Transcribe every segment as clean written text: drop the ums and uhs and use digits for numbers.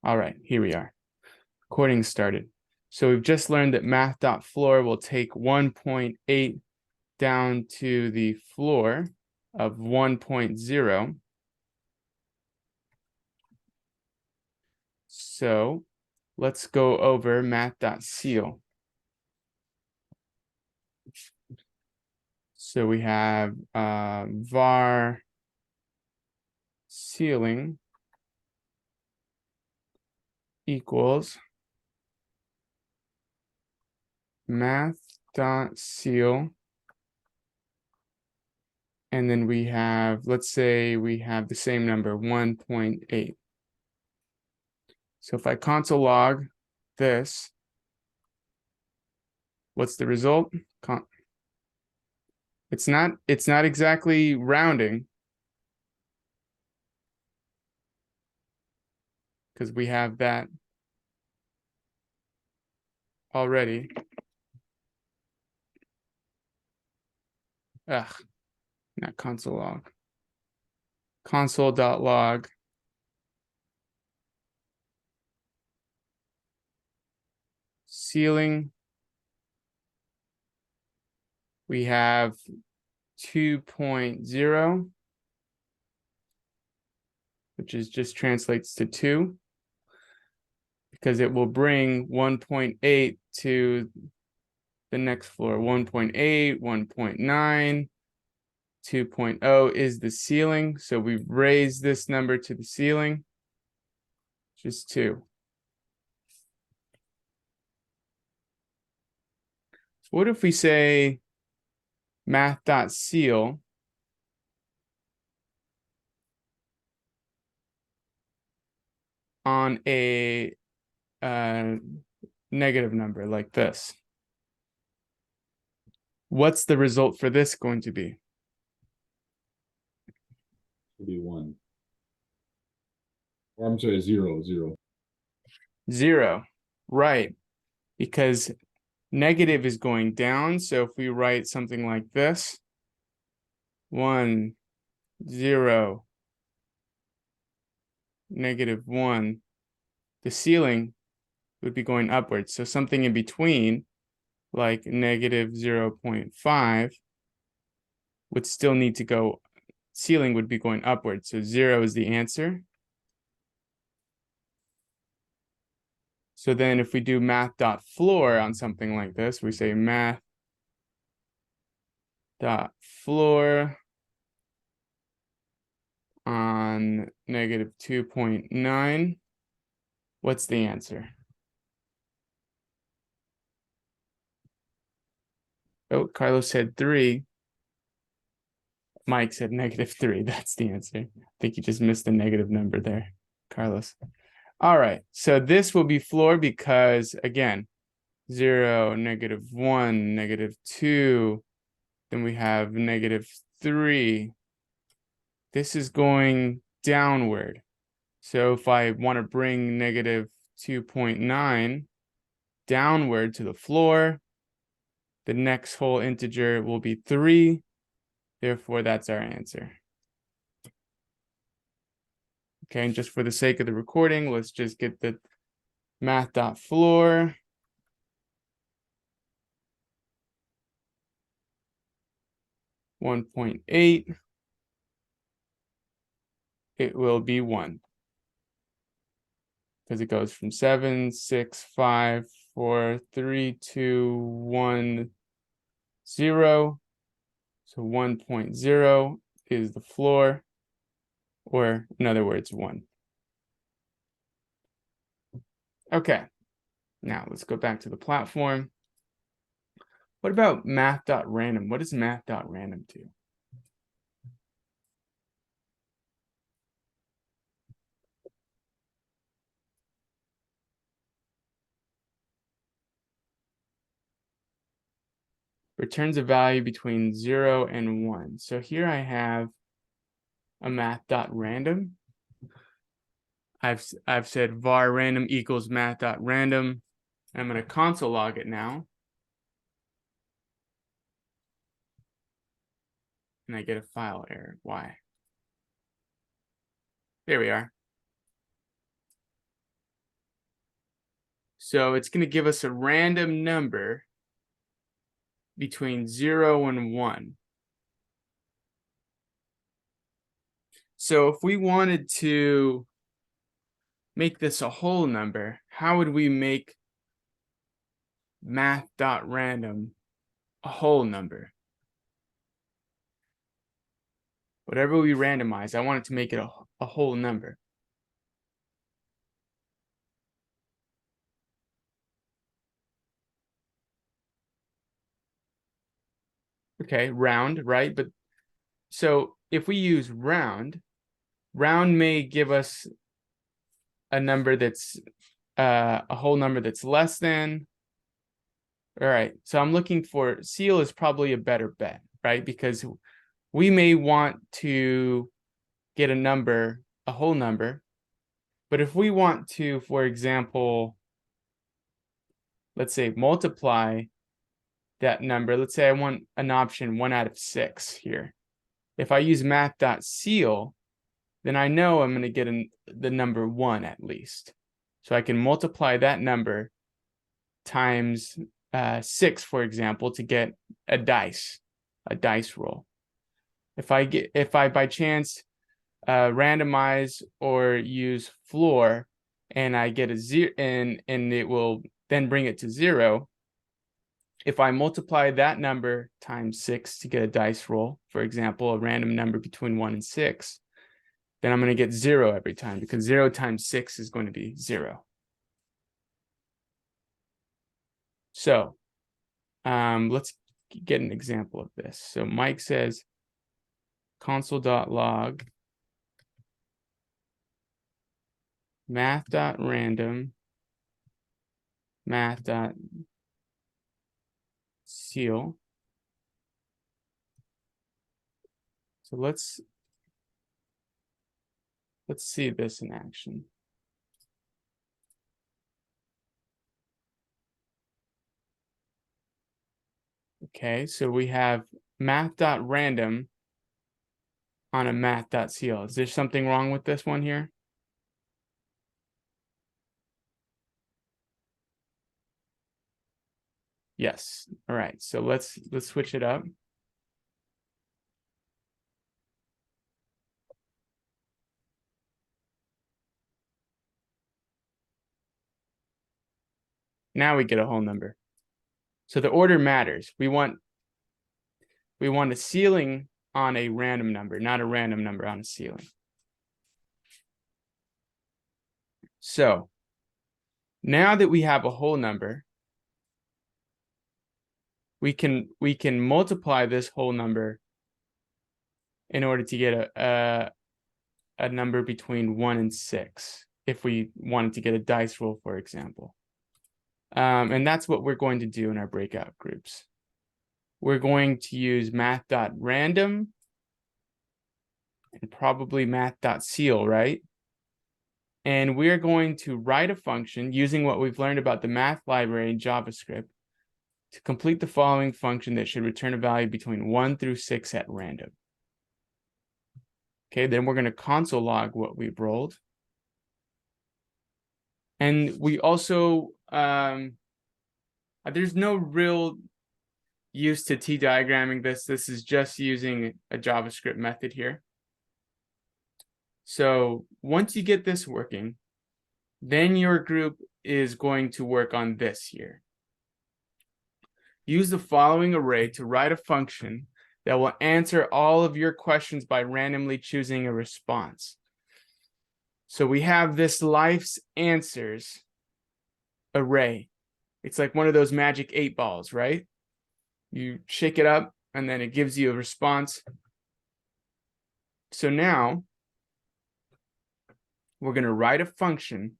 All right, here we are. Recording started. So we've just learned that math.floor will take 1.8 down to the floor of 1.0. So let's go over math.ceil. So we have var ceiling equals math.ceil. And then we have, let's say we have the same number, 1.8. So if I console log this, what's the result? It's not exactly rounding, because we have that already. Ugh, not console log. Console.log. Ceiling. We have 2.0, which is just translates to 2, because it will bring 1.8 to the next floor. 1.8, 1.9, 2.0 is the ceiling. So we've raised this number to the ceiling, which is 2. What if we say math.ceil on a negative number like this? What's the result for this going to be? It'll be 1. Or I'm sorry, 0, 0. 0, right? Because negative is going down. So if we write something like this, 1, 0, -1, the ceiling would be going upwards. So something in between, like -0.5, would still need to go, ceiling would be going upwards. So 0 is the answer. So then if we do math.floor on something like this, we say math.floor on -2.9. What's the answer? Oh, Carlos said 3. Mike said -3. That's the answer. I think you just missed the negative number there, Carlos. All right, so this will be floor because, again, 0, -1, -2, then we have -3. This is going downward. So if I want to bring -2.9 downward to the floor, the next whole integer will be 3. Therefore, that's our answer. Okay, and just for the sake of the recording, let's just get the math.floor. (1.8). It will be 1. Because it goes from 7, 6, 5, 4, 3, 2, 1, 0. So 1.0 is the floor, or in other words, 1. Okay, now let's go back to the platform. What about math.random? What does math.random do? Returns a value between 0 and 1. So here I have a math.random. I've said var random equals math.random. I'm going to console log it now. And I get a file error. Why? There we are. So it's going to give us a random number between 0 and 1. So if we wanted to make this a whole number, how would we make math.random a whole number? Whatever we randomize, I want it to make it a whole number. Okay, round, right? But so if we use round may give us a number that's a whole number that's less than. All right, so I'm looking for seal is probably a better bet, right? Because we may want to get a number, a whole number, but if we want to, for example, let's say multiply that number, let's say I want an option 1 out of 6 here. If I use math.seal, then I know I'm going to get the number 1 at least. So I can multiply that number times 6, for example, to get a dice roll. If I by chance randomize or use floor and I get a 0 and it will then bring it to 0, if I multiply that number times 6 to get a dice roll, for example, a random number between 1 and 6, then I'm going to get 0 every time, because 0 times 6 is going to be 0. So let's get an example of this. So Mike says console.log math.random math.seal. So let's see this in action. Okay, so we have math.random on a math.seal. Is there something wrong with this one here? Yes. All right, so let's switch it up. Now we get a whole number. So the order matters. We want a ceiling on a random number, not a random number on a ceiling. So now that we have a whole number, we can multiply this whole number in order to get a number between 1 and 6, if we wanted to get a dice roll, for example. And that's what we're going to do in our breakout groups. We're going to use math.random and probably math.seal, right? And we're going to write a function using what we've learned about the math library in JavaScript to complete the following function that should return a value between 1 through 6 at random. Okay, then we're going to console log what we've rolled. And we also, there's no real use to t-diagramming this. This is just using a JavaScript method here. So once you get this working, then your group is going to work on this here. Use the following array to write a function that will answer all of your questions by randomly choosing a response. So we have this life's answers array. It's like one of those magic 8 balls, right? You shake it up and then it gives you a response. So now we're going to write a function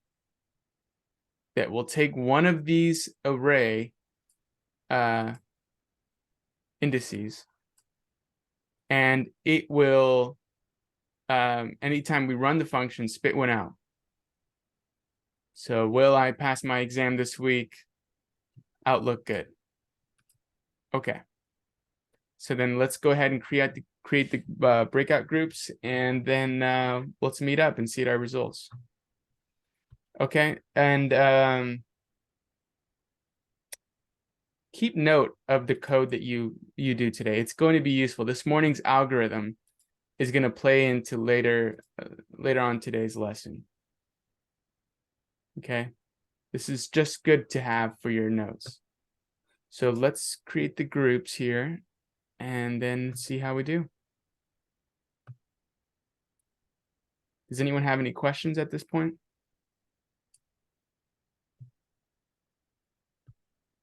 that will take one of these array indices, and it will, anytime we run the function, spit one out. So will I pass my exam this week? Outlook good. Okay. So then let's go ahead and create the breakout groups, and then let's meet up and see our results. Okay, and keep note of the code that you do today. It's going to be useful. This morning's algorithm is going to play into later on today's lesson. Okay, this is just good to have for your notes. So let's create the groups here and then see how we do. Does anyone have any questions at this point?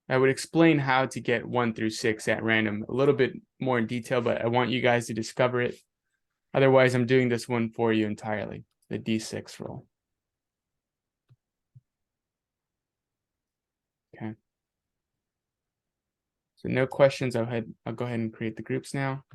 I would explain how to get 1 through 6 at random a little bit more in detail, but I want you guys to discover it. Otherwise, I'm doing this one for you entirely, the D6 roll. Okay. So no questions. I'll go ahead and create the groups now.